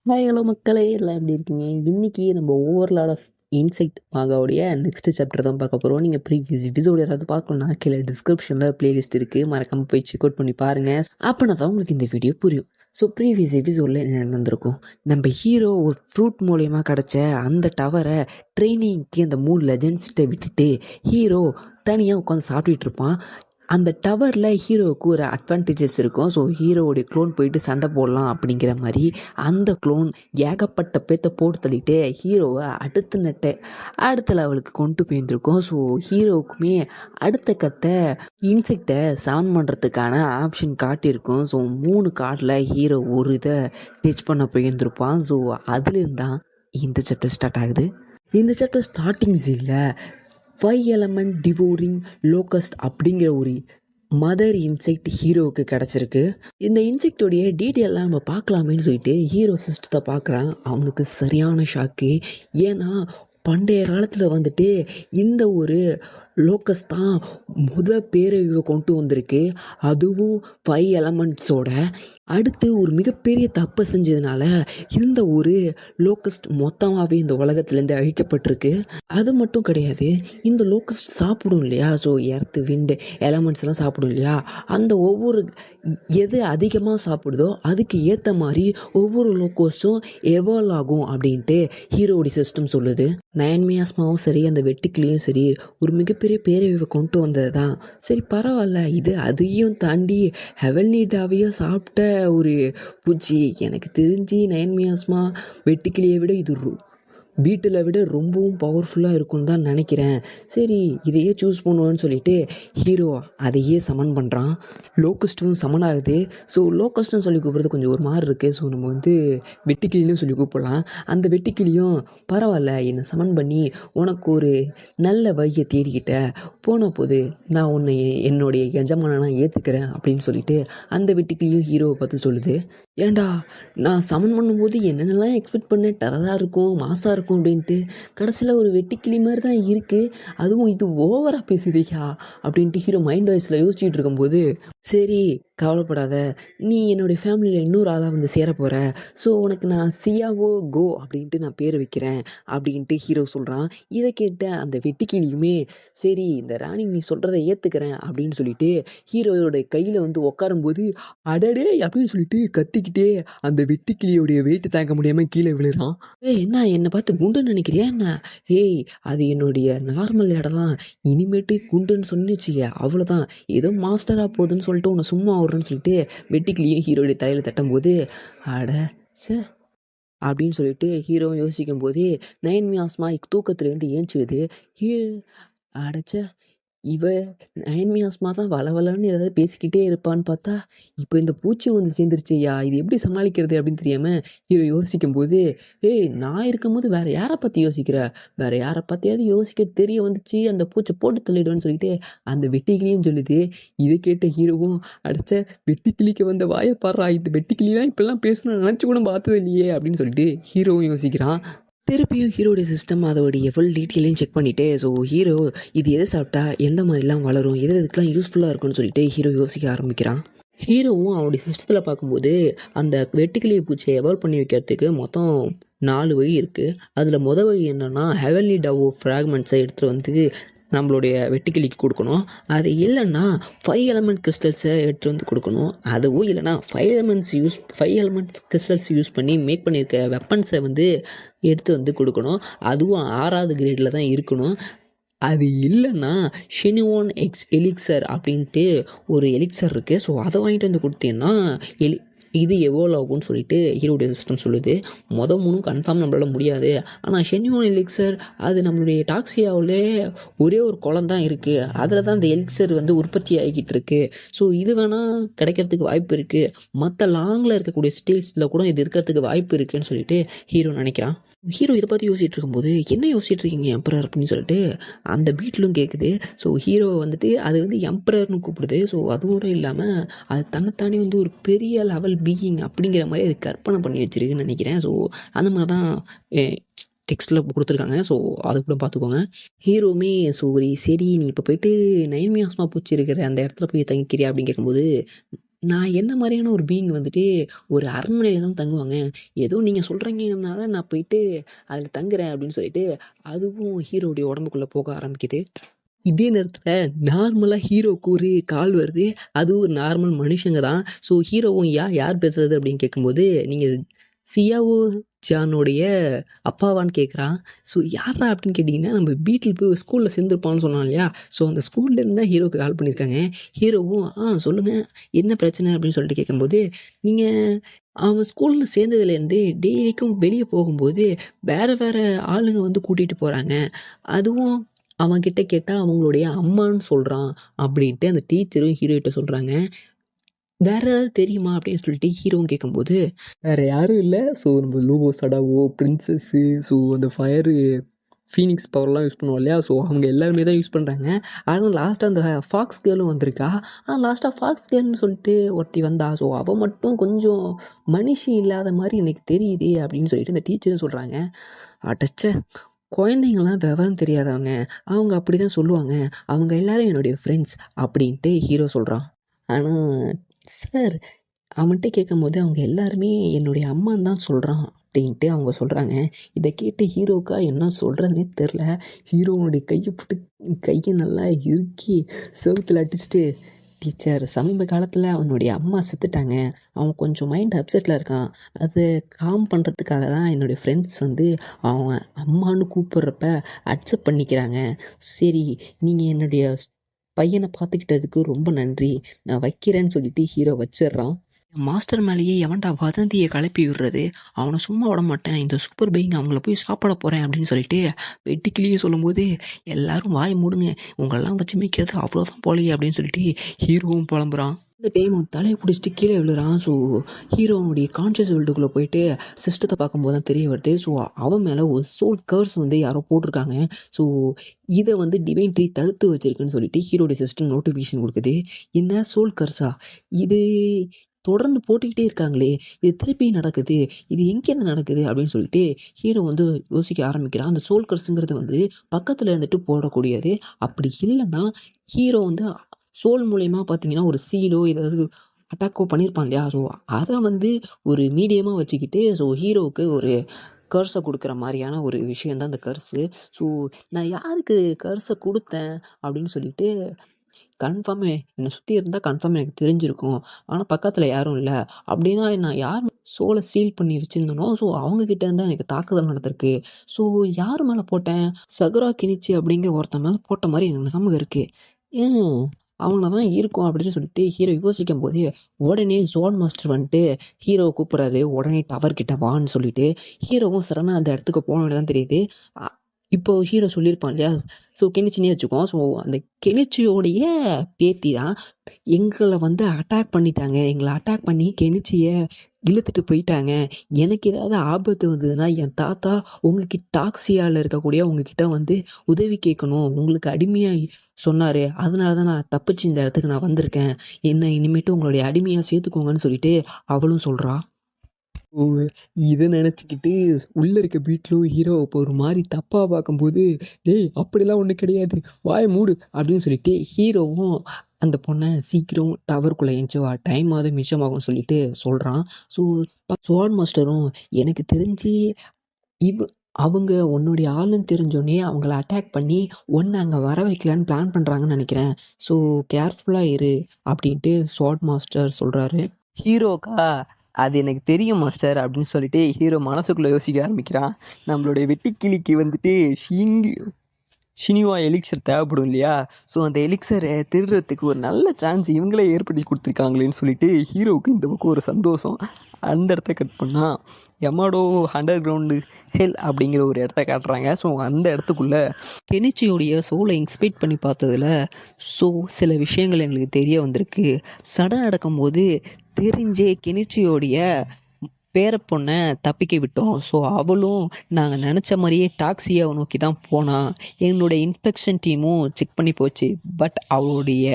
Hi hello மக்களே, எல்லாம் எப்படி இருக்கீங்க? இன்னைக்கு நம்ம ஓவர்லாட் ஆஃப் இன்சைட் மாகாவுடைய நெக்ஸ்ட் சாப்டர் தான் பார்க்க போகிறோம். நீங்கள் ப்ரீவியஸ் எபிசோடு யாராவது பார்க்கணும்னா கீழே டிஸ்கிரிப்ஷனில் பிளேலிஸ்ட் இருக்குது, மறக்காமல் போய் செக் அவுட் பண்ணி பாருங்கள். அப்படின்னா தான் உங்களுக்கு இந்த வீடியோ புரியும். ஸோ ப்ரீவியஸ் எபிசோடில் என்ன நடந்திருக்கும், நம்ம ஹீரோ ஒரு ஃப்ரூட் மூலயமா கிடச்ச அந்த டவரை ட்ரைனிங்க்கு அந்த 3 லெஜண்ட்ஸ்கிட்ட விட்டுட்டு ஹீரோ தனியாக உட்காந்து சாப்பிட்டுட்டு இருப்பான். அந்த டவரில் ஹீரோவுக்கு ஒரு அட்வான்டேஜஸ் இருக்கும். ஸோ ஹீரோவுடைய க்ளோன் போயிட்டு சண்டை போடலாம் அப்படிங்கிற மாதிரி அந்த க்ளோன் ஏகப்பட்ட பேத்த போட்டு தள்ளிட்டு ஹீரோவை அடுத்த லெவலுக்கு கொண்டு போயிருந்துருக்கோம். ஸோ ஹீரோவுக்குமே அடுத்த கட்ட இன்செக்டை சவன் பண்ணுறதுக்கான ஆப்ஷன் காட்டியிருக்கும். ஸோ 3 கார்டில் ஹீரோ ஒரு இதை டச் பண்ண போயிருந்திருப்பான். ஸோ அதுலேருந்து தான் இந்த சாப்டர் ஸ்டார்ட் ஆகுது. இந்த சாப்டர் ஸ்டார்டிங் சீனில் 5 எலமெண்ட் டிவோரிங் லோக்கஸ்ட் அப்படிங்கிற ஒரு மதர் இன்செக்ட் ஹீரோவுக்கு கிடச்சிருக்கு. இந்த இன்செக்டோடைய டீட்டெயிலாம் நம்ம பார்க்கலாமேன்னு சொல்லிட்டு ஹீரோ சிஸ்டத்தை பார்க்குறான். அவனுக்கு சரியான ஷாக்கு. ஏன்னா பண்டைய காலத்தில் வந்துட்டு இந்த ஒரு லோக்கஸ் தான் பேரழிவை கொண்டு வந்திருக்கு. அதுவும் 5 எலமெண்ட்ஸோட. அடுத்து ஒரு மிகப்பெரிய தப்பை செஞ்சதுனால இந்த ஒரு லோக்கஸ்ட் மொத்தமாகவே இந்த உலகத்துலேருந்து அழிக்கப்பட்டிருக்கு. அது மட்டும் கிடையாது, இந்த லோக்கஸ்ட் சாப்பிடும் இல்லையா, ஸோ எர்த்து விண்டு எலமெண்ட்ஸ்லாம் சாப்பிடும் இல்லையா, அந்த ஒவ்வொரு எது அதிகமாக சாப்பிடுதோ அதுக்கு ஏற்ற மாதிரி ஒவ்வொரு லோக்கோஸும் எவால்வ் ஆகும் அப்படின்ட்டு ஹீரோடைய சிஸ்டம் சொல்லுது. நயன்மியாஸ்மாவும் சரி, அந்த வெட்டுக்கிளியும் சரி, ஒரு மிகப்பெரிய பேரழிவை கொண்டு வந்தது தான். சரி பரவாயில்ல, இது அதையும் தாண்டி ஹெவல்னிடாவையும் சாப்பிட்ட ஒரு பூச்சி. எனக்கு தெரிஞ்சு நயன்மியாஸ்மா வெட்டுக்கிளியை விட இது பீட்டில் விட ரொம்பவும் பவர்ஃபுல்லாக இருக்கும்னு தான் நினைக்கிறேன். சரி இதையே சூஸ் பண்ணுவேன்னு சொல்லிட்டு ஹீரோ அதையே சமன் பண்ணுறான். லோக்கஸ்ட்டும் சமன் ஆகுது. ஸோ லோக்கஸ்ட்டும் சொல்லி கூப்பிட்றது கொஞ்சம் ஒரு மாதிரி இருக்குது. ஸோ நம்ம வெட்டுக்கிளியும் சொல்லி கூப்பிடலாம். அந்த வெட்டுக்கிளியும் பரவாயில்ல, என்னை சமன் பண்ணி உனக்கு ஒரு நல்ல வழியை தேடிக்கிட்ட போன போது நான் உன்னை என்னுடைய எஜமான நான் ஏற்றுக்கிறேன் அப்படின்னு சொல்லிட்டு அந்த வெட்டுக்கிளியும் ஹீரோவை பார்த்து சொல்லுது. ஏண்டா நான் சமன் பண்ணும்போது என்னென்னலாம் எக்ஸ்பெக்ட் பண்ணேன், டெரராக இருக்கும் மாசாக இருக்கும் அப்படின்ட்டு, கடைசியில் ஒரு வெட்டுக்கிளி மாதிரி தான் இருக்குது. அதுவும் இது ஓவராக பேசுதியா அப்படின்ட்டு ஹீரோ மைண்ட் வாய்ஸில் யோசிச்சுட்டு இருக்கும்போது, சரி கவலைப்படாத, நீ என்னுடைய ஃபேமிலியில் இன்னொரு ஆளாக சேர போகிற. ஸோ உனக்கு நான் சியாவோ கோ அப்படின்ட்டு நான் பேர் வைக்கிறேன் அப்படின்ட்டு ஹீரோ சொல்கிறான். இதை கேட்ட அந்த வெட்டுக்கிளியுமே சரி இந்த ராணி நீ சொல்கிறத ஏற்றுக்கிறேன் அப்படின்னு சொல்லிட்டு ஹீரோயோட கையில் உட்காரும்போது அடடே அப்படின்னு சொல்லிட்டு கத்திக்கிட்டே அந்த வெட்டுக்கிளியோடைய வெயிட் தாங்க முடியாமல் கீழே விழுறான். என்ன என்னை பார்த்து குண்டுன்னு நினைக்கிறியா என்ன? ஏய் அது என்னுடைய நார்மல் இடம் தான், இனிமேட்டு குண்டுன்னு சொன்னிச்சிய அவ்வளோதான், ஏதோ மாஸ்டராக போகுதுன்னு சொல்லிட்டு உன்னை சும்மா விட்றேன்னு சொல்லிட்டு வெட்டுக்கிளியும் ஹீரோடைய தலையில் தட்டும்போது அட சே அப்படின்னு சொல்லிட்டு ஹீரோ யோசிக்கும் போதே நயன்மியாஸ்மா தூக்கத்துலேருந்து ஏஞ்சிடுது. ஹீ அடைச்ச இவ நயன்மியாஸ்மா தான் வளவலன்னு ஏதாவது பேசிக்கிட்டே இருப்பான்னு பார்த்தா இப்போ இந்த பூச்சி சேர்ந்துருச்சுயா, இது எப்படி சமாளிக்கிறது அப்படின்னு தெரியாமல் ஹீரோ யோசிக்கும் போது, ஏய் நான் இருக்கும்போது வேற யாரை பற்றி யோசிக்கிற, வேற யாரை பற்றியாவது யோசிக்க தெரிய வந்துச்சு, அந்த பூச்சை போட்டு தள்ளிடுவேன்னு சொல்லிட்டு அந்த வெட்டிக்கிளியும் சொல்லுது. இதை கேட்ட ஹீரோவும் அடைச்ச வெட்டிக்கிளிக்கு வந்த வாயை பாடுறா, இந்த வெட்டிக்கிளிலாம் இப்பெல்லாம் பேசணும்னு நினச்சி கூட பார்த்தது இல்லையே அப்படின்னு சொல்லிட்டு ஹீரோவும் யோசிக்கிறான். திருப்பியும் ஹீரோடைய சிஸ்டம் அதோடைய ஃபுல் டீட்டெயிலையும் செக் பண்ணிவிட்டு, ஸோ ஹீரோ இது எதை சாப்பிட்டா எந்த மாதிரிலாம் வளரும், எதுக்கெலாம் யூஸ்ஃபுல்லாக இருக்கும்னு சொல்லிட்டு ஹீரோ யோசிக்க ஆரம்பிக்கிறான். ஹீரோவும் அவனுடைய சிஸ்டத்தில் பார்க்கும்போது அந்த வெட்டுக்கிளி பூச்சியை எவால்வ் பண்ணி வைக்கிறதுக்கு மொத்தம் 4 வழி இருக்குது. அதில் வழி என்னென்னா ஹெவன்லி டவோ ஃப்ராக்மெண்ட்ஸை எடுத்துகிட்டு நம்மளுடைய வெட்டுக்கிளிக்கு கொடுக்கணும். அது இல்லைன்னா 5 எலமெண்ட் கிறிஸ்டல்ஸை எடுத்துகிட்டு கொடுக்கணும். அதுவும் இல்லைனா 5 எலமெண்ட்ஸ் கிறிஸ்டல்ஸ் யூஸ் பண்ணி மேக் பண்ணியிருக்க வெப்பன்ஸை எடுத்து கொடுக்கணும். அதுவும் 6வது கிரேடில் தான் இருக்கணும். அது இல்லைன்னா ஷெனிவான் எலிக்சர் அப்படின்ட்டு ஒரு எலிக்சர் இருக்குது. ஸோ அதை வாங்கிட்டு கொடுத்தீங்கன்னா இது எவால்வ் ஆகும்னு சொல்லிட்டு ஹீரோடைய சிஸ்டம் சொல்லுது. 3 கன்ஃபார்ம் நம்மளால் முடியாது. ஆனால் ஷெனிவான் எலிக்சர் அது நம்மளுடைய டாக்ஸியாவிலே ஒரே ஒரு குளம் தான் இருக்குது, அதில் தான் இந்த எலிக்சர் உற்பத்தி ஆகிக்கிட்டு இருக்குது. ஸோ இது வேணால் கிடைக்கிறதுக்கு வாய்ப்பு இருக்குது, மற்ற லாங்கில் இருக்கக்கூடிய ஸ்டேட்ஸில் கூட இது இருக்கிறதுக்கு வாய்ப்பு இருக்குதுன்னு சொல்லிட்டு ஹீரோ நினைக்கிறான். ஹீரோ இதை பற்றி யோசிச்சுட்டு இருக்கும்போது, என்ன யோசிச்சுட்டு இருக்கீங்க எம்பரர் அப்படின்னு சொல்லிட்டு அந்த பீட்லும் கேட்குது. ஸோ ஹீரோ அது எம்பரர்னு கூப்பிடுது. ஸோ அதோடு இல்லாமல் அது தன்னைத்தானே ஒரு பெரிய லெவல் பீயிங் அப்படிங்கிற மாதிரி அது கற்பனை பண்ணி வச்சிருக்குன்னு நினைக்கிறேன். ஸோ அந்த மாதிரி தான் டெக்ஸ்ட்டில் கொடுத்துருக்காங்க. ஸோ அது கூட பார்த்துக்கோங்க. ஹீரோவுமே சரி நீ இப்போ போயிட்டு நயன்மியாஸ்மா பூச்சி இருக்கிற அந்த இடத்துல போய் தங்கிக்கிறியா அப்படின்னு கேட்கும்போது, நான் என்ன மாதிரியான ஒரு பீயிங் வந்துட்டு ஒரு அரண்மனையில தான் தங்குவாங்க. ஏதோ நீங்க சொல்றீங்கனால நான் போயிட்டு அதில தங்குறேன் அப்படின்னு சொல்லிட்டு, அதுவும் ஹீரோவுடைய உடம்புக்குள்ள போக ஆரம்பிக்குது. இதே நேரத்தில நார்மலா ஹீரோவுக்கு ஒரு கால் வருது. அதுவும் ஒரு நார்மல் மனுஷங்க தான். ஸோ ஹீரோவும் யார் பேசுறது அப்படின்னு கேட்கும்போது, நீங்க சியாவோ ஜானுடைய அப்பாவான்னு கேட்குறான். ஸோ யார்ரா அப்படின்னு கேட்டிங்கன்னா, நம்ம பீட்டில் போய் ஸ்கூல்ல சேர்ந்துருப்பான்னு சொன்னான் இல்லையா? ஸோ அந்த ஸ்கூல்லேருந்து தான் ஹீரோவுக்கு கால் பண்ணியிருக்காங்க. ஹீரோவும் சொல்லுங்க என்ன பிரச்சனை அப்படின்னு சொல்லிட்டு கேட்கும்போது, நீங்க அவன் ஸ்கூல்ல சேர்ந்ததுலேருந்து டெய்லிக்கும் வெளிய போகும்போது, வேற வேற ஆளுங்க வந்து கூட்டிட்டு போறாங்க. அதுவும் அவன்கிட்ட கேட்டா அவங்களுடைய அம்மான்னு சொல்றான் அப்படின்ட்டு அந்த டீச்சரும் ஹீரோயிட்ட சொல்றாங்க. வேற ஏதாவது தெரியுமா? அப்படின்னு சொல்லிட்டு ஹீரோவும் கேட்கும்போது, வேற யாரும் இல்ல. ஸோ நம்ம லூபோ சடாவோ, பிரின்சஸ்ஸு, ஸோ அந்த ஃபயரு ஃபீனிக்ஸ் பவர்லாம் யூஸ் பண்ணுவோம் இல்லையா? ஸோ அவங்க எல்லாருமே தான் யூஸ் பண்றாங்க. அதுவும் லாஸ்ட்டா அந்த ஃபாக்ஸ் கேர்லும் வந்திருக்கா. லாஸ்ட்டா ஃபாக்ஸ் கேர்ள்னு சொல்லிட்டு ஒருத்தி வந்தா. ஸோ அவ மட்டும் கொஞ்சம் மனுஷி இல்லாத மாரி எனக்கு தெரியுதே அப்படின்னு சொல்லிட்டு இந்த டீச்சரும் சொல்றாங்க. அடச்சே! குழந்தைங்கலாம் விவரம் தெரியாதவங்க. அவங்க அப்படிதான் சொல்லுவாங்க. அவங்க எல்லாரும் என்னுடைய ஃப்ரெண்ட்ஸ் அப்படின்ட்டு ஹீரோ சொல்றான். ஆனா, சார் அவன்ட்ட கேட்கும்போது அவங்க எல்லாருமே என்னுடைய அம்மான்னு தான் சொல்றான் அப்படின்ட்டு அவங்க சொல்றாங்க. இத கேட்டு ஹீரோவுக்கா என்ன சொல்றதுன்னே தெரில. ஹீரோவுடைய கைய நல்லா இறுக்கி செவுத்துல அடிச்சுட்டு, டீச்சர் சமீப காலத்துல அவனுடைய அம்மா செத்துட்டாங்க. அவன் கொஞ்சம் மைண்ட் அப்செட்ல இருக்கான். அத காம் பண்றதுக்காக தான் என்னுடைய ஃப்ரெண்ட்ஸ் வந்து அவன் அம்மான்னு கூப்பிடுறப்ப அக்செப்ட் பண்ணிக்கிறாங்க. சரி, நீங்க என்னுடைய பையன பார்த்துக்கிட்டதுக்கு ரொம்ப நன்றி. நான் வைக்கிறேன்னு சொல்லிட்டு ஹீரோ வச்சிடுறான். மாஸ்டர் மேலேயே எவன்டா வதந்திய கிளப்பி விடுறது? அவன சும்மா விடமாட்டேன். இந்த சூப்பர் பையிங் அவங்கள போய் சாப்பிட போறேன் அப்படின்னு சொல்லிட்டு வெட்டுக்கிளியே சொல்லும்போது, எல்லாரும் வாய மூடுங்க. உங்களலாம் வச்சு மேய்க்கிறது அவ்வளோதான் போலயே அப்படின்னு சொல்லிட்டு ஹீரோவும் புலம்புறான். இந்த டைம் அவன் தலைய புடிச்சுட்டு கீழ விழுறான். ஸோ ஹீரோனுடைய கான்ஷியஸ் வேர்ல்டுக்குள்ள போயிட்டு சிஸ்டத்த பார்க்கும்போது தான் தெரிய வருது. ஸோ அவன் மேல ஒரு சோல் கர்ஸ் வந்து யாரோ போட்டிருக்காங்க. ஸோ இத வந்து டிவைன் ட்ரீ தடுத்து வச்சிருக்குன்னு சொல்லிட்டு ஹீரோடைய சிஸ்டம் நோட்டிஃபிகேஷன் குடுக்குது. என்ன சோல் கர்ஸா? இது தொடர்ந்து போட்டுக்கிட்டே இருக்காங்களே! இது திருப்பி நடக்குது. இது எங்கேருந்து நடக்குது? அப்படின்னு சொல்லிட்டு ஹீரோ வந்து யோசிக்க ஆரம்பிக்கிறான். அந்த சோல் கர்ஸ்ங்கிறது வந்து பக்கத்துல இருந்துட்டு போடக்கூடியது. அப்படி இல்லன்னா, ஹீரோ வந்து சோல் மூலியமா பார்த்தீங்கன்னா, ஒரு சீலோ ஏதாவது அட்டாக்கோ பண்ணியிருப்பான் இல்லையா? ஸோ அத வந்து ஒரு மீடியமா வச்சுக்கிட்டு, ஸோ ஹீரோவுக்கு ஒரு கர்ஸ குடுக்குற மாரியான ஒரு விஷயம் தான் அந்த கர்ஸு. ஸோ நான் யாருக்கு கர்ஸ குடுத்தேன்? அப்படின்னு சொல்லிட்டு கன்ஃபார்ம் என்ன சுத்தி இருந்தா கன்ஃபார்ம் எனக்கு தெரிஞ்சிருக்கும். ஆனா பக்கத்துல யாரும் இல்ல. அப்படின்னா நான் யார் சோல சீல் பண்ணி வச்சிருந்தனோ, ஸோ அவங்க கிட்ட இருந்து தான் எனக்கு தாக்குதல் நடந்திருக்கு. ஸோ யார் மேல போட்டேன்? சகுரா கெனிச்சி அப்படிங்கிற ஒருத்தன் மேல போட்ட மாரி எனக்கு ஞாபகம் இருக்கு. ஏன் அவன தான் இருக்கும் அப்படின்னு சொல்லிட்டு ஹீரோ யோசிக்கும்போது, உடனே ஜோன் மாஸ்டர் வந்துட்டு ஹீரோவ கூப்பிடுறாரு. உடனே டவர் கிட்ட வான்னு சொல்லிட்டு, ஹீரோவும் சடனா அந்த இடத்துக்கு போனோனே தான் தெரியுது. அ இப்போ ஹீரோ சொல்லியிருப்பான் இல்லையா? ஸோ கெனிச்சின்னே வச்சுக்குவோம். ஸோ அந்த கெனிச்சியோடைய பேத்தி தான் எங்கள வந்து அட்டாக் பண்ணிட்டாங்க. எங்கள அட்டாக் பண்ணி கெனிச்சிய இழுத்துட்டு போயிட்டாங்க. எனக்கு ஏதாவது ஆபத்து வந்ததுன்னா, என் தாத்தா டாக்ஸியால இருக்கக்கூடிய உங்ககிட்ட வந்து உதவி கேட்கணும். உங்களுக்கு அடிமையா சொன்னாரு. அதனால தான் நான் தப்பிச்சு இந்த இடத்துக்கு நான் வந்திருக்கேன். என்ன இனிமேட்டு உங்களுடைய அடிமையா சேர்த்துக்கோங்கன்னு சொல்லிட்டு அவளும் சொல்றா. ஓ! இத நெனச்சுக்கிட்டு உள்ள இருக்க பீட்லும் ஹீரோவ இப்ப ஒரு மாரி தப்பா பார்க்கும்போது, "டேய் அப்படிலாம் ஒண்ணும் கிடையாது. வாய மூடு" அப்படின்னு சொல்லிட்டு ஹீரோவும் அந்த பொண்ண சீக்கிரம் டவருக்குள்ள எந்திச்சு வா. டைமாவது மிச்சமாகும்னு சொல்லிட்டு சொல்றான். ஸோ ஸ்வாட் மாஸ்டரும் எனக்கு தெரிஞ்சு இவ் அவங்க உன்னுடைய ஆளுன்னு தெரிஞ்சோனே அவங்கள அட்டாக் பண்ணி உன்ன அங்க வர வைக்கலான்னு பிளான் பண்றாங்கன்னு நெனைக்கிறேன். ஸோ கேர்ஃபுல்லா இரு அப்படின்ட்டு ஸ்வாட் மாஸ்டர் சொல்றாரு. ஹீரோக்கா, அது எனக்கு தெரியும் மாஸ்டர் அப்படின்னு சொல்லிட்டு ஹீரோ மனசுக்குள்ள யோசிக்க ஆரம்பிக்கிறான். நம்மளுடைய வெட்டுக்கிளிக்கு வந்துட்டு ஷினிவா எலிக்சர் தேவைப்படும் இல்லையா? ஸோ அந்த எலிக்சரை திருடுறதுக்கு ஒரு நல்ல சான்ஸ் இவங்களே ஏற்படுத்தி கொடுத்துருக்காங்களேன்னு சொல்லிட்டு ஹீரோவுக்கு இந்த பக்கம் ஒரு சந்தோஷம். அந்த இடத்த கட் பண்ணா யமாடோ அண்டர் கிரவுண்டு ஹெல் அப்படிங்கிற ஒரு இடத்த காட்டுறாங்க. ஸோ அந்த இடத்துக்குள்ள கெனிச்சியோடைய சோலை இன்ஸ்பெக்ட் பண்ணி பார்த்ததுல ஸோ சில விஷயங்கள் எங்களுக்கு தெரிய வந்திருக்கு. சடன் நடக்கும்போது தெரிஞ்சே கெனிச்சியோடைய பேர பொண்ணை தப்பிக்க விட்டோம். ஸோ அவளும் நாங்கள் நினச்ச மாதிரியே டாக்ஸியாவை நோக்கி தான் போனா. என்னுடைய இன்ஸ்பெக்ஷன் டீமும் செக் பண்ணி போச்சு. பட் அவளுடைய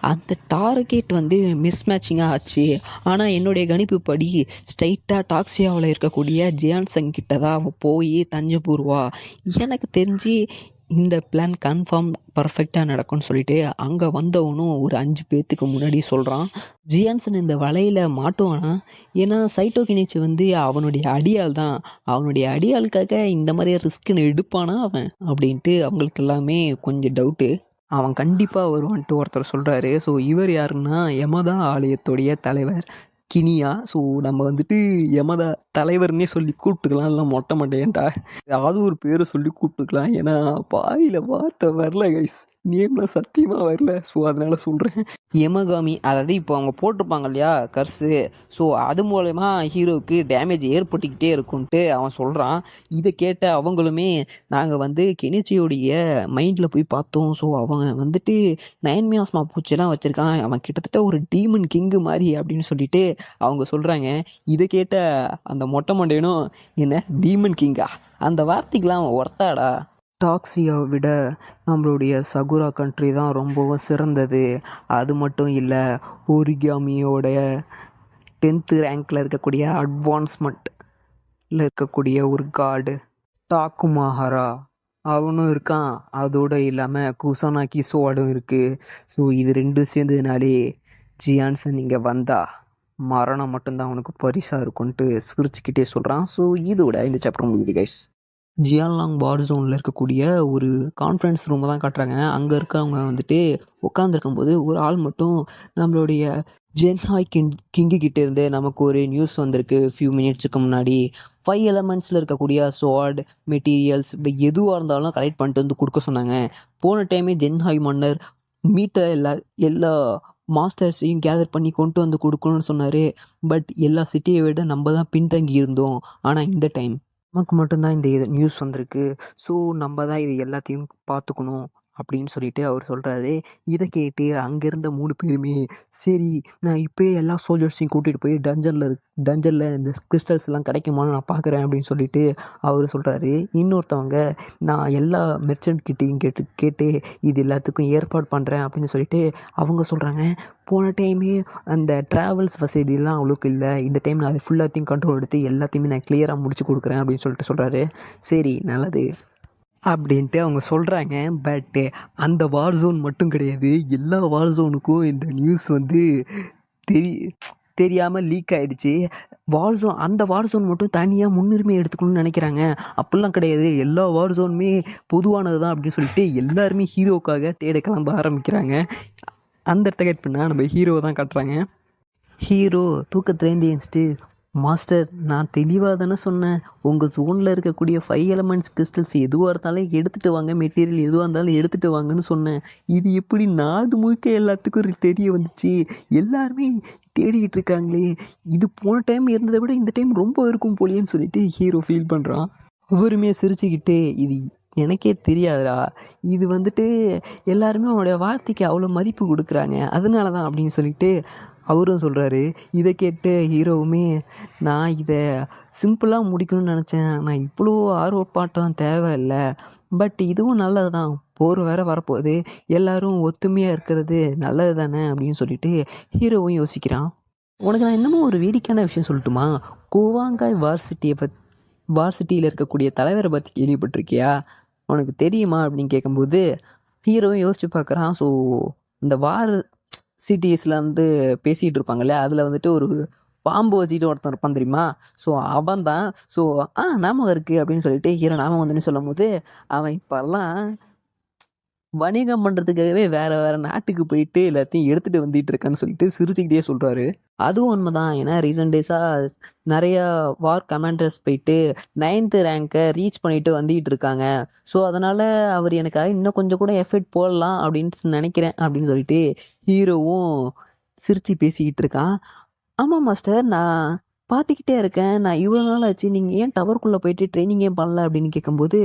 அந்த டார்கெட் வந்து மிஸ்மேட்சிங்காக ஆச்சு. ஆனால் என்னுடைய கணிப்புப்படி ஸ்ட்ரைட்டாக டாக்ஸியாவில் இருக்கக்கூடிய ஜியான்சங் கிட்ட தான் அவள் போய் தஞ்சம் பூர்வா. எனக்கு தெரிஞ்சு இந்த பிளான் கன்ஃபார்ம் பர்ஃபெக்டாக நடக்கும்னு சொல்லிட்டு அங்கே வந்தவனும் ஒரு 5 பேத்துக்கு முன்னாடி சொல்கிறான். ஜியான்சன் இந்த வலையில் மாட்டுவானா? ஏன்னா சைட்டோகினிச்சு வந்து அவனுடைய அடியாள் தான். அவனுடைய அடியாளுக்காக இந்த மாதிரி ரிஸ்க்குன்னு எடுப்பானா அவன் அப்படின்ட்டு அவங்களுக்கு எல்லாமே கொஞ்சம் டவுட்டு. அவன் கண்டிப்பாக வருவான்ட்டு ஒருத்தர் சொல்கிறாரு. ஸோ இவர் யாருன்னா யமதா ஆலயத்துடைய தலைவர் கினியா. ஸோ நம்ம வந்துட்டு யமதா தலைவர்னே சொல்லி கூப்பிட்டுக்கலாம், இல்லை மொட்டை மண்டையன்டா ஏதாவது ஒரு பேரை சொல்லி கூப்பிட்டுக்கலாம். ஏன்னா வாயில் வார்த்தை வரல கைஸ், நேம்லாம் சத்தியமாக வரல. ஸோ அதனால் சொல்கிறேன் யமகாமி. அதாவது இப்போ அவங்க போட்டிருப்பாங்க இல்லையா கர்ஸு, ஸோ அது மூலயமா ஹீரோவுக்கு டேமேஜ் ஏற்பட்டுக்கிட்டே இருக்குன்ட்டு அவன் சொல்கிறான். இதை கேட்ட அவங்களுமே நாங்கள் வந்து கெனிச்சியோடைய மைண்டில் போய் பார்த்தோம். ஸோ அவன் வந்துட்டு 9 மியாஸ்மா பூச்சிலாம் வச்சுருக்கான், அவன் கிட்டத்தட்ட ஒரு டீமன் கிங்கு மாதிரி அப்படின்னு சொல்லிட்டு அவங்க சொல்கிறாங்க. இதை கேட்ட அந்த மொட்டை மண்டையனும், என்ன டீமன் கிங்கா, அந்த வார்த்தைக்கெலாம் அவன் ஒர்த்தாடா, டாக்ஸியை விட நம்மளுடைய சகுரா கண்ட்ரி தான் ரொம்பவும் சிறந்தது. அது மட்டும் இல்லை, ஓரிகாமியோடைய 10th ரேங்க்கில் இருக்கக்கூடிய அட்வான்ஸ்மெண்ட்டில் இருக்கக்கூடிய ஒரு கார்டு டாக்குமாஹரா அவனும் இருக்கான். அதோடு இல்லாமல் குசானாக்கி சோடும் இருக்குது. ஸோ இது ரெண்டும் சேர்ந்ததுனாலே ஜியான்சன் இங்கே வந்தா மரணம் மட்டும்தான் அவனுக்கு பரிசாக இருக்கும்ன்ட்டு சிரிச்சுக்கிட்டே சொல்கிறான். ஸோ இதோட இந்த சாப்டர் முடியுது கைஸ். ஜியான்லாங் வார் ஜோனில் இருக்கக்கூடிய ஒரு கான்ஃபரன்ஸ் ரூமை தான் காட்டுறாங்க. அங்கே இருக்கவங்க வந்துட்டு உட்காந்துருக்கும்போது ஒரு ஆள் மட்டும் நம்மளுடைய ஜென்ஹாய் கிங்கு கிட்டே இருந்து நமக்கு ஒரு நியூஸ் வந்திருக்கு ஃபியூ மினிட்ஸுக்கு முன்னாடி. 5 எலமெண்ட்ஸில் இருக்கக்கூடிய ஸ்வாட் மெட்டீரியல்ஸ் இப்போ எதுவாக இருந்தாலும் கலெக்ட் பண்ணிட்டு வந்து கொடுக்க சொன்னாங்க. போன டைமே ஜென்ஹாய் மன்னர் மீட்டை எல்லா மாஸ்டர்ஸையும் கேதர் பண்ணி கொண்டு வந்து கொடுக்கணும்னு சொன்னார். பட் எல்லா சிட்டியை விட நம்ம தான் பின்தங்கி இருந்தோம். ஆனால் இந்த டைம் நமக்கு மட்டும்தான் இந்த நியூஸ் வந்திருக்கு. ஸோ நம்ம தான் இது எல்லாத்தையும் பார்த்துக்கணும் அப்படின்னு சொல்லிட்டு அவர் சொல்கிறாரு. இதை கேட்டு அங்கேருந்த 3 பேருமே சரி நான் இப்போயே எல்லா சோல்ஜர்ஸையும் கூட்டிகிட்டு போய் டஞ்சனில் இந்த கிறிஸ்டல்ஸ் எல்லாம் கிடைக்குமான்னு நான் பார்க்குறேன் அப்படின்னு சொல்லிட்டு அவர் சொல்கிறாரு. இன்னொருத்தவங்க நான் எல்லா மெர்ச்சன்ட் கிட்டேயும் கேட்டு இது எல்லாத்துக்கும் ஏற்பாடு பண்ணுறேன் அப்படின்னு சொல்லிட்டு அவங்க சொல்கிறாங்க. போன டைமே அந்த ட்ராவல்ஸ் வசதியெல்லாம் அவ்வளோக்கு இல்லை, இந்த டைம் நான் அதை ஃபுல்லாத்தையும் கண்ட்ரோல் எடுத்து எல்லாத்தையுமே நான் கிளியராக முடிச்சு கொடுக்குறேன் அப்படின்னு சொல்லிட்டு சொல்கிறாரு. சரி நல்லது அப்படின்ட்டு அவங்க சொல்கிறாங்க. பட்டு அந்த வார் ஜோன் மட்டும் கிடையாது, எல்லா வார் ஜோனுக்கும் இந்த நியூஸ் வந்து தெரியாமல் லீக் ஆகிடுச்சு. அந்த வார் ஜோன் மட்டும் தனியாக முன்னுரிமை எடுத்துக்கணும்னு நினைக்கிறாங்க. அப்படிலாம் கிடையாது, எல்லா வார் ஜோனுமே பொதுவானது தான் அப்படின்னு சொல்லிட்டு எல்லாருமே ஹீரோவுக்காக தேட கிளம்ப ஆரம்பிக்கிறாங்க. அந்த இடத்த கட் பண்ணால் நம்ம ஹீரோவை தான் காட்டுறாங்க. ஹீரோ தூக்கத்துலேருந்து எழுந்துட்டு, மாஸ்டர் நான் தெளிவாக தானே சொன்னேன், உங்கள் ஜோனில் இருக்கக்கூடிய 5 எலமெண்ட்ஸ் கிறிஸ்டல்ஸ் எதுவாக இருந்தாலும் எடுத்துகிட்டு வாங்க, மெட்டீரியல் எதுவாக இருந்தாலும் எடுத்துகிட்டு வாங்கன்னு சொன்னேன். இது எப்படி நாடு முழுக்க எல்லாத்துக்கும் தெரிய வந்துச்சு, எல்லாருமே தேடிக்கிட்டு இருக்காங்களே, இது போன டைம் இருந்ததை விட இந்த டைம் ரொம்ப இருக்கும் போலியேன்னு சொல்லிட்டு ஹீரோ ஃபீல் பண்ணுறான். அவருமே சிரிச்சுக்கிட்டு, இது எனக்கே தெரியாதுடா, இது வந்துட்டு எல்லாருமே அவனுடைய வார்த்தைக்கு அவ்வளோ மதிப்பு கொடுக்குறாங்க, அதனால தான் அப்படின்னு சொல்லிட்டு அவரும் சொல்கிறாரு. இதை கேட்டு ஹீரோவுமே நான் இதை சிம்பிளாக முடிக்கணும்னு நினச்சேன், ஆனால் இவ்வளோ ஆர்வப்பாட்டம் தேவையில்லை, பட் இதுவும் நல்லது தான், போர் வேறு வரப்போகுது, எல்லோரும் ஒத்துமையாக இருக்கிறது நல்லது தானே அப்படின்னு சொல்லிட்டு ஹீரோவும் யோசிக்கிறான். உனக்கு நான் என்னமோ ஒரு வேடிக்கையான விஷயம் சொல்லட்டுமா, கோவாங்காய் வார் சிட்டியில் இருக்கக்கூடிய தலைவரை பற்றி கேள்விப்பட்டிருக்கியா, உனக்கு தெரியுமா அப்படின்னு கேட்கும்போது ஹீரோவும் யோசிச்சு பார்க்குறான். ஸோ இந்த வார் சிட்டிஸில் வந்து பேசிகிட்டு இருப்பாங்கல்ல, அதில் வந்துட்டு ஒரு பாம்பு வச்சுக்கிட்டு ஒருத்தன் இருப்பான் தெரியுமா, ஸோ அவன் தான். ஸோ ஞாபகம் இருக்குது அப்படின்னு சொல்லிட்டு ஹீரோ ஞாபகம் வந்துன்னு சொல்லும் போது அவன் இப்போல்லாம் வணிகம் பண்ணுறதுக்காகவே வேறு நாட்டுக்கு போயிட்டு எல்லாத்தையும் எடுத்துகிட்டு வந்துட்டு இருக்கான்னு சொல்லிட்டு சிரிச்சுக்கிட்டே சொல்கிறாரு. அதுவும் உண்மைதான். ஏன்னா ரீசன்ட் டேஸாக நிறையா வார் கமாண்டர்ஸ் போயிட்டு 9th ரேங்கை ரீச் பண்ணிட்டு வந்துட்டு இருக்காங்க. ஸோ அதனால் அவர் எனக்காக இன்னும் கொஞ்சம் கூட எஃபர்ட் போடலாம் அப்படின்னு நினைக்கிறேன் அப்படின்னு சொல்லிட்டு ஹீரோவும் சிரித்து பேசிக்கிட்டு இருக்கான். ஆமாம் மாஸ்டர், நான் பார்த்துக்கிட்டே இருக்கேன், நான் இவ்வளோ நாள் ஆச்சு, நீங்கள் ஏன் டவருக்குள்ளே போயிட்டு ட்ரைனிங்கே பண்ணல அப்படின்னு கேட்கும்போது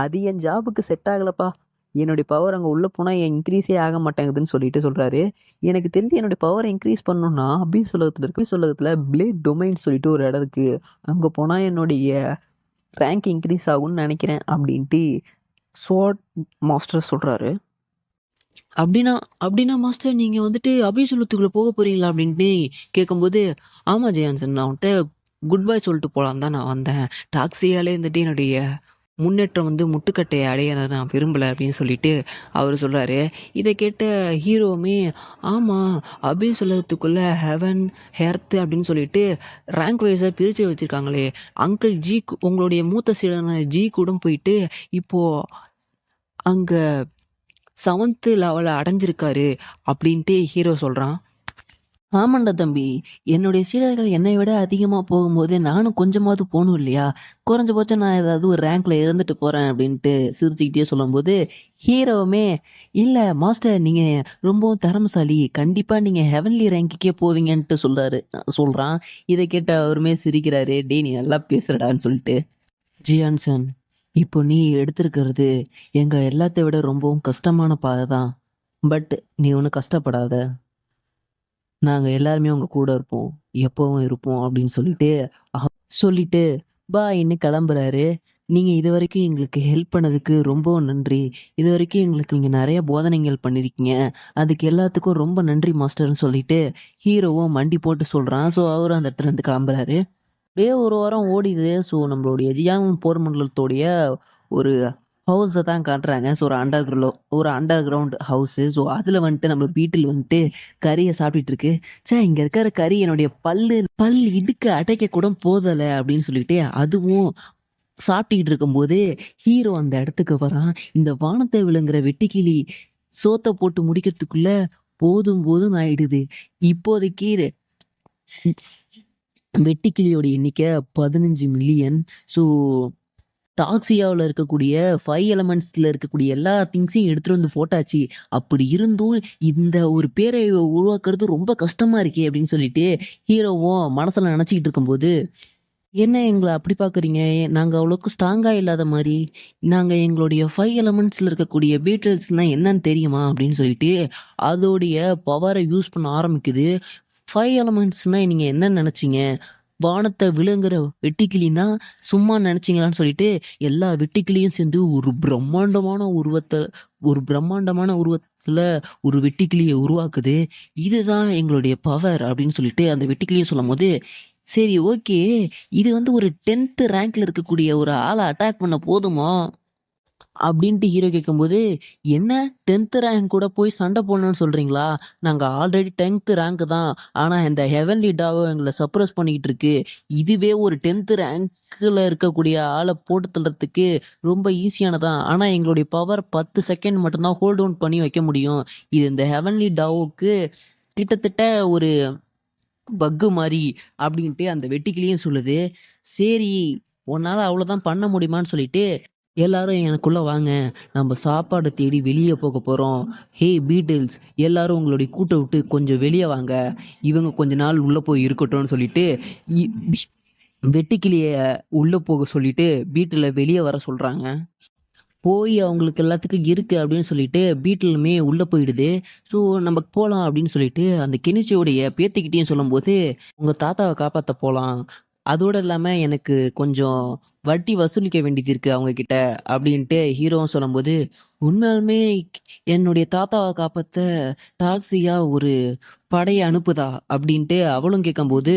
அது என் ஜாபுக்கு செட் ஆகலப்பா, என்னுடைய பவர் அங்கே உள்ளே போனால் இன்க்ரீஸே ஆக மாட்டேங்குதுன்னு சொல்லிட்டு சொல்கிறாரு. எனக்கு தெரிஞ்சு என்னுடைய பவரை இன்க்ரீஸ் பண்ணணுன்னா சொல்லகத்தில் பிளேட் டொமைன் சொல்லிட்டு ஒரு இடம் இருக்குது, அங்கே போனால் என்னுடைய ரேங்க் இன்க்ரீஸ் ஆகும்னு நினைக்கிறேன் அப்படின்ட்டு ஸ்வாட் மாஸ்டர் சொல்கிறாரு. அப்படின்னா மாஸ்டர் நீங்கள் வந்துட்டு அபிசொல்லத்துக்குள்ளே போக போகிறீங்களா அப்படின்ட்டு கேட்கும்போது, ஆமாம் ஜெயான்சன், நான் அவன்கிட்ட குட் பை சொல்லிட்டு போகலான் தான் நான் வந்தேன், டாக்ஸியாலே இருந்துட்டு என்னுடைய முன்னேற்றம் வந்து முட்டுக்கட்டையை அடைய நான் விரும்பலை அப்படின்னு சொல்லிட்டு அவர் சொல்கிறாரு. இதை கேட்ட ஹீரோவுமே ஆமாம் அப்படின்னு சொல்லறதுக்குள்ளே ஹெவன் ஹெர்த் அப்படின்னு சொல்லிட்டு ரேங்க் வைஸாக பிரித்து வச்சுருக்காங்களே, அங்கிள் ஜி உங்களுடைய மூத்த சீடனான ஜி கூட போயிட்டு இப்போது அங்கே 7th லெவலை அடைஞ்சிருக்காரு அப்படின்ட்டு ஹீரோ சொல்கிறான். ஆமாண்டா தம்பி, என்னுடைய சீடர்கள் என்னை விட அதிகமாக போகும்போது நானும் கொஞ்சமாவது போகணும் இல்லையா? குறைஞ்சபட்சம் நான் ஏதாவது ஒரு ரேங்க்ல இருந்துட்டு போகிறேன் அப்படின்ட்டு சிரிச்சுக்கிட்டே சொல்லும்போது ஹீரோவுமே இல்லை மாஸ்டர் நீங்கள் ரொம்பவும் திறமைசாலி, கண்டிப்பாக நீங்கள் ஹெவன்லி ரேங்க்குக்கே போவீங்கன்ட்டு சொல்கிறான். இதை கேட்ட அவருமே சிரிக்கிறாரு. டே நீ நல்லா பேசுறடான்னு சொல்லிட்டு. ஜியான்சன், இப்போ நீ எடுத்திருக்கிறது எங்கள் எல்லாத்தை விட ரொம்பவும் கஷ்டமான பாதை தான். பட் நீ ஒன்றும் கஷ்டப்படாத, நாங்கள் எல்லாருமே உங்கள் கூட இருப்போம், எப்போவும் இருப்போம் அப்படின்னு சொல்லிட்டு பாயின்னு கிளம்புறாரு. நீங்கள் இது வரைக்கும் எங்களுக்கு ஹெல்ப் பண்ணதுக்கு ரொம்பவும் நன்றி. இது வரைக்கும் எங்களுக்கு நீங்கள் நிறைய போதனைகள் பண்ணியிருக்கீங்க. அதுக்கு எல்லாத்துக்கும் ரொம்ப நன்றி மாஸ்டர்னு சொல்லிட்டு ஹீரோவும் மண்டி போட்டு சொல்கிறான். ஸோ அவரும் அந்த இடத்துல இருந்து கிளம்புறாரு. அப்படியே ஒரு வாரம் ஓடிது. ஸோ நம்மளுடைய ஜியாங் போர் மண்டலத்தோடைய ஒரு ஹவுஸை தான் காட்டுறாங்க. ஸோ ஒரு அண்டர் கிரவுண்ட் ஹவுஸு. ஸோ அதில் வந்துட்டு நம்ம பீட்டில் வந்துட்டு கறியை சாப்பிட்டுட்டு இருக்கு. இங்கே இருக்கிற கறி என்னுடைய பல் இடுக்க அடைக்க கூட போதலை அப்படின்னு சொல்லிட்டு அதுவும் சாப்பிட்டுக்கிட்டு இருக்கும்போது ஹீரோ அந்த இடத்துக்கு வரான். இந்த வானத்தை விழுங்குற வெட்டுக்கிளி சோத்தை போட்டு முடிக்கிறதுக்குள்ள போதும் ஆயிடுது. இப்போதைக்கு வெட்டுக்கிளியோட எண்ணிக்கை 15 மில்லியன். ஸோ டாக்ஸியாவில் இருக்கக்கூடிய 5 எலமெண்ட்ஸில் இருக்கக்கூடிய எல்லா திங்ஸையும் எடுத்துகிட்டு வந்து போட்டாச்சு. அப்படி இருந்தும் இந்த ஒரு பேரை உருவாக்குறது ரொம்ப கஷ்டமாக இருக்கே அப்படின்னு சொல்லிட்டு ஹீரோவும் மனசில் நினச்சிக்கிட்டு இருக்கும்போது, என்ன எங்களை அப்படி பார்க்குறீங்க? நாங்கள் அவ்வளோக்கு ஸ்ட்ராங்காக இல்லாத மாதிரி, நாங்கள் எங்களுடைய 5 எலமெண்ட்ஸில் இருக்கக்கூடிய பீட்டல்ஸ்லாம் என்னன்னு தெரியுமா அப்படின்னு சொல்லிட்டு அதோடைய பவரை யூஸ் பண்ண ஆரம்பிக்குது. 5 எலமெண்ட்ஸ்னால் நீங்கள் என்ன நினச்சிங்க? வானத்தை விழுங்குற வெட்டுக்கிளின்னா சும்மா நினைச்சீங்களான்னு சொல்லிட்டு எல்லா வெட்டுக்கிளியும் சேர்ந்து ஒரு பிரம்மாண்டமான உருவத்துல ஒரு வெட்டுக்கிளியை உருவாக்குது. இதுதான் எங்களுடைய பவர் அப்படின்னு சொல்லிட்டு அந்த வெட்டுக்கிளியை சொல்லும் போது, சரி ஓகே, இது வந்து ஒரு 10th ரேங்க்ல இருக்கக்கூடிய ஒரு ஆளை அட்டாக் பண்ண போதுமா அப்படின்ட்டு ஹீரோ கேட்கும்போது, என்ன 10th ரேங்க் கூட போய் சண்டை போடணும்னு சொல்றீங்களா? நாங்க ஆல்ரெடி 10th ரேங்க் தான். ஆனா இந்த ஹெவன்லி டாவோ எங்களை சப்ரஸ் பண்ணிக்கிட்டு இருக்கு. இதுவே ஒரு 10th ரேங்க்ல இருக்கக்கூடிய ஆளை போட்டு தள்ளுறதுக்கு ரொம்ப ஈஸியானதான். ஆனா எங்களுடைய பவர் 10 செகண்ட் மட்டும்தான் ஹோல்ட் டவுன் பண்ணி வைக்க முடியும். இது இந்த ஹெவன்லி டாவோக்கு கிட்டத்தட்ட ஒரு பக்கு மாதிரி அப்படின்ட்டு அந்த வெட்டுக்கிளியும் சொல்லுது. சரி, உன்னால அவ்வளோதான் பண்ண முடியுமான்னு சொல்லிட்டு எல்லாரும் எனக்குள்ள வாங்க, நம்ம சாப்பாடு தேடி வெளியே போக போறோம். ஹே பீட்டில்ஸ், எல்லாரும் உங்களுடைய கூட்டை விட்டு கொஞ்சம் வெளியே வாங்க, இவங்க கொஞ்ச நாள் உள்ள போய் இருக்கட்டும்னு சொல்லிட்டு வெட்டுக்கிளிய உள்ள போக சொல்லிட்டு பீட்டில் வெளியே வர சொல்றாங்க. போய் அவங்களுக்கு எல்லாத்துக்கும் இருக்கு அப்படின்னு சொல்லிட்டு பீட்டிலுமே உள்ள போயிடுது. ஸோ நம்ம போகலாம் அப்படின்னு சொல்லிட்டு அந்த கெனிச்சியோடைய பேத்திக்கிட்டேயும் சொல்லும்போது, உங்க தாத்தாவை காப்பாற்ற போகலாம், அதோடு இல்லாமல் எனக்கு கொஞ்சம் வட்டி வசூலிக்க வேண்டியது இருக்குது அவங்கக்கிட்ட அப்படின்ட்டு ஹீரோவும் சொல்லும்போது, உண்மையாலுமே என்னுடைய தாத்தாவை காப்பாற்ற டாக்ஸியா ஒரு படையை அனுப்புதா அப்படின்ட்டு அவளும் கேட்கும்போது,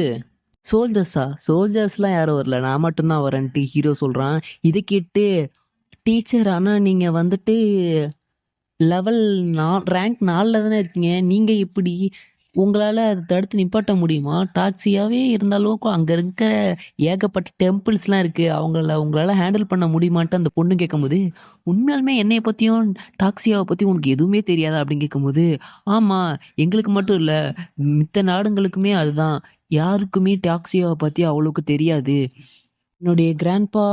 சோல்ஜர்ஸ்லாம் யாரும் வரல, நான் மட்டும்தான் வரேன்ட்டு ஹீரோ சொல்கிறான். இதை கேட்டு டீச்சர், ஆனால் நீங்கள் வந்துட்டு லெவல் ரேங்க் 4ல் தானே இருக்கீங்க, நீங்கள் எப்படி உங்களால் அதை தடுத்து நிப்பாட்ட முடியுமா? டாக்ஸியாகவே இருந்தாலும் அங்கே இருக்க ஏகப்பட்ட டெம்பிள்ஸ்லாம் இருக்குது, உங்களால் ஹேண்டில் பண்ண முடியுமான்ட்டு அந்த பொண்ணு கேட்கும்போது, உண்மையாலுமே என்னைய பற்றியும் டாக்ஸியாவை பற்றி உனக்கு எதுவுமே தெரியாதா அப்படின்னு கேட்கும்போது, ஆமாம் எங்களுக்கு மட்டும் இல்லை மித்த நாடுங்களுக்குமே அதுதான், யாருக்குமே டாக்ஸியாவை பற்றி அவ்வளோக்கு தெரியாது. என்னுடைய கிராண்ட்பா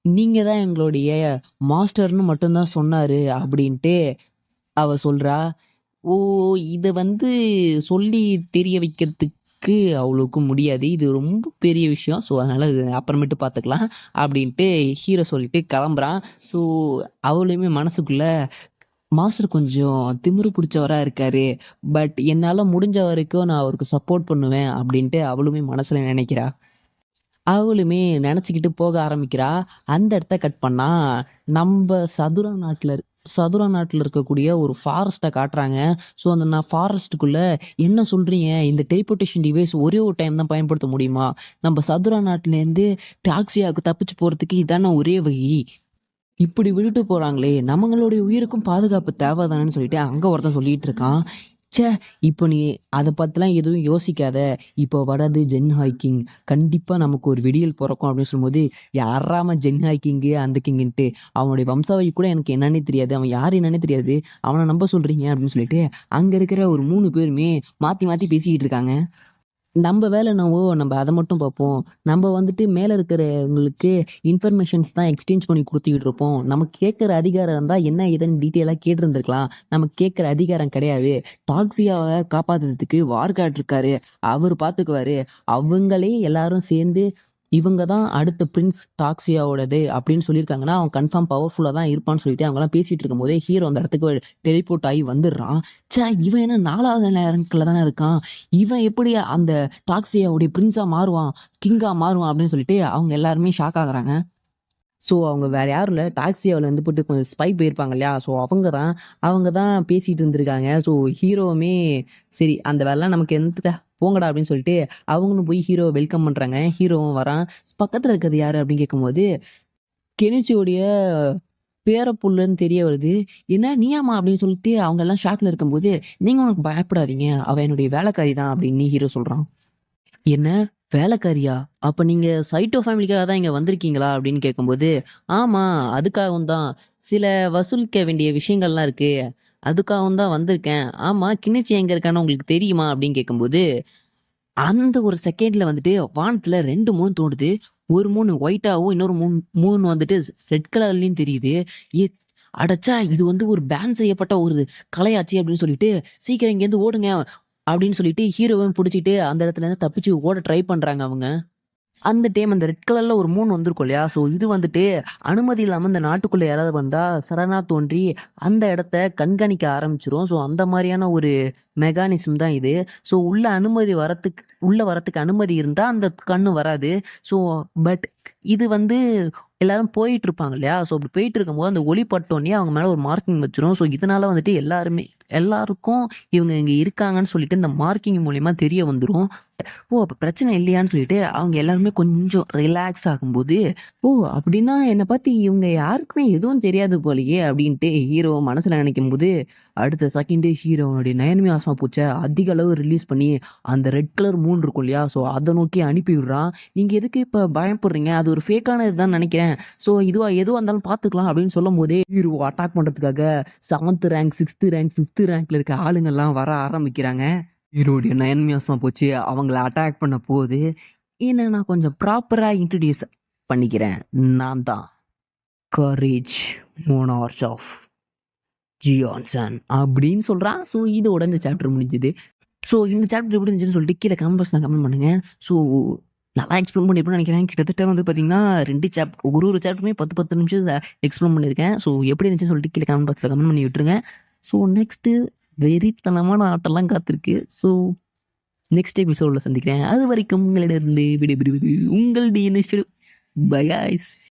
நீங்க தான் எங்களுடைய மாஸ்டர்னு மட்டும்தான் சொன்னாரு அப்படின்ட்டு அவ சொல்றா. ஓ, இதை வந்து சொல்லி தெரிய வைக்கிறதுக்கு அவ்வளோக்கு முடியாது, இது ரொம்ப பெரிய விஷயம், ஸோ அதனால இது அப்புறமேட்டு பார்த்துக்கலாம் அப்படின்ட்டு ஹீரோ சொல்லிட்டு கிளம்புறான். ஸோ அவளுமே மனசுக்குள்ள மாஸ்டர் கொஞ்சம் திமிரு பிடிச்சவராக இருக்காரு, பட் என்னால் முடிஞ்ச வரைக்கும் நான் அவருக்கு சப்போர்ட் பண்ணுவேன் அப்படின்ட்டு அவளுமே மனசில் நினைக்கிறா. அவளுமே நினச்சிக்கிட்டு போக ஆரம்பிக்கிறா. அந்த இடத்த கட் பண்ணா நம்ம சதுரா நாட்டில் இருக்கக்கூடிய ஒரு ஃபாரஸ்ட்டை காட்டுறாங்க. ஸோ அந்த ஃபாரஸ்ட்டுக்குள்ளே என்ன சொல்கிறீங்க, இந்த டெலிபோர்ட்டேஷன் டிவைஸ் ஒரே ஒரு டைம் தான் பயன்படுத்த முடியுமா? நம்ம சதுரா நாட்டிலேருந்து டாக்ஸியாவுக்கு தப்பிச்சு போகிறதுக்கு இதான ஒரே வழி. இப்படி விட்டுட்டு போறாங்களே, நம்மளுடைய உயிருக்கும் பாதுகாப்பு தேவைதானேன்னு சொல்லிட்டு அங்க ஒருத்தன் சொல்லிட்டு இருக்கான். ச்சே! இப்போ நீ அத பத்திலாம் எதுவும் யோசிக்காத. இப்போ வர்றது ஜென் ஹாக்கிங். கண்டிப்பா நமக்கு ஒரு விடியல் பொறக்கும் அப்படின்னு சொல்லும்போது, யார்றா அவன் ஜென் ஹாக்கிங்கு, அந்த கிங்குன்ட்டு. அவனுடைய வம்சாவழி கூட எனக்கு என்னன்னே தெரியாது. அவன் யாரு என்னன்னே தெரியாது. அவன நம்ப சொல்றீங்க அப்படின்னு சொல்லிட்டு, அங்க இருக்கிற ஒரு 3 பேருமே மாத்தி மாத்தி பேசிக்கிட்டு இருக்காங்க. நம்ப வேலை என்னவோ நம்ப அத மட்டும் பார்ப்போம். நம்ப வந்துட்டு மேல இருக்கிறவங்களுக்கு இன்ஃபர்மேஷன்ஸ் தான் எக்ஸ்சேஞ்ச் பண்ணி குடுத்துக்கிட்டு இருப்போம். நமக்கு கேட்கிற அதிகாரம் இருந்தா என்ன ஏதுன்னு டீட்டெயிலா கேட்டிருந்திருக்கலாம். நமக்கு கேட்கிற அதிகாரம் கிடையாது. டாக்ஸியாவ காப்பாத்துறதுக்கு வார்காட் இருக்காரு. அவரு பார்த்துக்குவாரு. அவங்களே எல்லாரும் சேர்ந்து இவங்க தான் அடுத்த பிரின்ஸ் டாக்ஸியாவோடது அப்படின்னு சொல்லியிருக்காங்கன்னா, அவன் கன்ஃபார்ம் பவர்ஃபுல்லா தான் இருப்பான்னு சொல்லிட்டு அவங்கலாம் பேசிட்டு இருக்கும்போதே, ஹீரோ அந்த இடத்துக்கு டெலிபோர்ட் ஆகி வந்துடுறான். ச்சே! இவன் என்ன 4வது ரேங்க்ல தானே இருக்கான். இவன் எப்படி அந்த டாக்ஸியாவுடைய பிரின்ஸா மாறுவான், கிங்கா மாறுவான் அப்படின்னு சொல்லிட்டு அவங்க எல்லாருமே ஷாக் ஆகுறாங்க. ஸோ அவங்க வேற யாரும் இல்ல. டாக்ஸியாவுல வந்து போட்டு கொஞ்சம் ஸ்பை போயிருப்பாங்க இல்லையா? ஸோ அவங்க தான் பேசிட்டு இருந்திருக்காங்க. ஸோ ஹீரோவுமே சரி அந்த வேலைலாம் நமக்கு எதுக்குடா போங்கடா அப்படின்னு சொல்லிட்டு அவங்களும் போய் ஹீரோவ வெல்கம் பண்றாங்க. ஹீரோவும் வரான். பக்கத்துல இருக்கிறது யாரு அப்படின்னு கேட்கும்போது, கெனிச்சியோடைய பேரப்புள்ளன்னு தெரிய வருது. "என்ன நீயாம்மா?" அப்படின்னு சொல்லிட்டு அவங்க எல்லாம் ஷாக்ல இருக்கும்போது, "நீங்க ஒண்ணும் பயப்படாதீங்க. அவ என்னுடைய வேலைக்காரி தான்" அப்படின்னு ஹீரோ சொல்றான். "என்ன வேலைக்காரியா? அப்ப நீங்க சைட்டோ ஃபேமிலிக்காக தான் இங்க வந்திருக்கீங்களா?" அப்படின்னு கேட்கும்போது, "ஆமா, அதுக்காகவும் தான். சில வசூலிக்க வேண்டிய விஷயங்கள்லாம் இருக்கு. அதுக்காகவும் தான் வந்திருக்கேன். ஆமா, கினிச்சி எங்க இருக்கான்னு உங்களுக்கு தெரியுமா?" அப்படின்னு கேட்கும்போது, அந்த ஒரு செகண்ட்ல வந்துட்டு வானத்துல 2 மூன் தோணுது. ஒரு மூன் ஒயிட்டாவும், இன்னொரு மூன் மூன் வந்துட்டு ரெட் கலர்லயும் தெரியுது. எ அடச்சா! இது வந்து ஒரு பேன் செய்யப்பட்ட ஒரு கலையாச்சே! அப்படின்னு சொல்லிட்டு, "சீக்கிரம் இங்கேருந்து ஓடுங்க" அப்படின்னு சொல்லிட்டு ஹீரோவ புடிச்சுட்டு அந்த இடத்துலருந்து தப்பிச்சு ஓட ட்ரை பண்றாங்க அவங்க. அந்த டைம் அந்த ரெட் கலர்ல ஒரு மூன் வந்திருக்கும் இல்லையா? ஸோ இது வந்துட்டு அனுமதி இல்லாம இந்த நாட்டுக்குள்ள யாராவது வந்தா சடனா தோன்றி அந்த இடத்த கண்காணிக்க ஆரம்பிச்சுரும். ஸோ அந்த மாரியான ஒரு மெக்கானிசம் தான் இது. ஸோ உள்ள வரத்துக்கு அனுமதி இருந்தா அந்த கண்ணு வராது. ஸோ பட் இது வந்து எல்லாரும் போயிட்டு இருப்பாங்க இல்லையா? ஸோ அப்படி போயிட்டு இருக்கும்போது அந்த ஒளி பட்டோனே அவங்க மேல ஒரு மார்க்கிங் வச்சுரும். ஸோ இதனால வந்துட்டு எல்லாருக்கும் இவங்க இங்க இருக்காங்கன்னு சொல்லிட்டு இந்த மார்க்கிங் மூலியமா தெரிய வந்துரும். ஓ! அப்ப பிரச்சனை இல்லையான்னு சொல்லிட்டு, அவங்க எல்லாருமே கொஞ்சம் ரிலாக்ஸ் ஆகும்போது, "ஓ! அப்படின்னா என்ன பத்தி இவங்க யாருக்குமே எதுவும் தெரியாது போலயே!" அப்படின்ட்டு ஹீரோ மனசுல நினைக்கும்போது, அடுத்த செகண்டே ஹீரோனுடைய நயன்மே ஆஸ்மா பூச்ச அதிக அளவு ரிலீஸ் பண்ணி, அந்த ரெட் கலர் மூன் இருக்கும் இல்லையா? ஸோ அத நோக்கி அனுப்பி விடுறான். "நீங்க எதுக்கு இப்ப பயப்படுறீங்க? அது ஒரு ஃபேக்கானது தான் நெனைக்கிறேன். ஸோ எதுவா இருந்தாலும் பார்த்துக்கலாம்" அப்படின்னு சொல்லும்போதே, ஹீரோ அட்டாக் பண்றதுக்காக 7த் ரேங்க், 6த் ரேங்க், 5த் ரேங்க்ல இருக்க ஆளுங்கலாம் வர ஆரம்பிக்கிறாங்க. ஹீரோடைய நயன்மியாஸ்மா போச்சு. அவங்கள அட்டாக் பண்ண போது, என்ன நான் கொஞ்சம் ப்ராப்பரா இன்ட்ரோடியூஸ் பண்ணிக்கிறேன். நான் தான் கரேஜ் மோனார்ச் ஆஃப் ஜியான்சன் அப்படின்னு சொல்றான். ஸோ இதோட இந்த சாப்டர் முடிஞ்சுது. ஸோ இந்த சாப்டர் எப்படி இருந்துச்சுன்னு சொல்லிட்டு கீழ கமெண்ட் பாக்ஸ்ல கமெண்ட் பண்ணுங்க. ஸோ நல்லா எக்ஸ்பிளைன் பண்ணியிருப்பேன்னு நினைக்கிறேன். கிட்டத்தட்ட வந்து பார்த்தீங்கன்னா 2 ஒரு சாப்டருமே 10, 10 நிமிஷம் எக்ஸ்பிளைன் பண்ணியிருக்கேன். ஸோ எப்படி இருந்துச்சுன்னு சொல்லிட்டு கீழ கமெண்ட் பாக்ஸ்ல கமெண்ட் பண்ணி விட்டுருங்க. ஸோ நெக்ஸ்ட்டு வெறித்தனமான ஆட்டம்லாம் காத்திருக்கு. ஸோ நெக்ஸ்ட் எபிசோட்ல சந்திக்கிறேன். அதுவரைக்கும் உங்களிடமிருந்து விடைபெறுவது உங்கள் டிஎன்எஸ். By guys.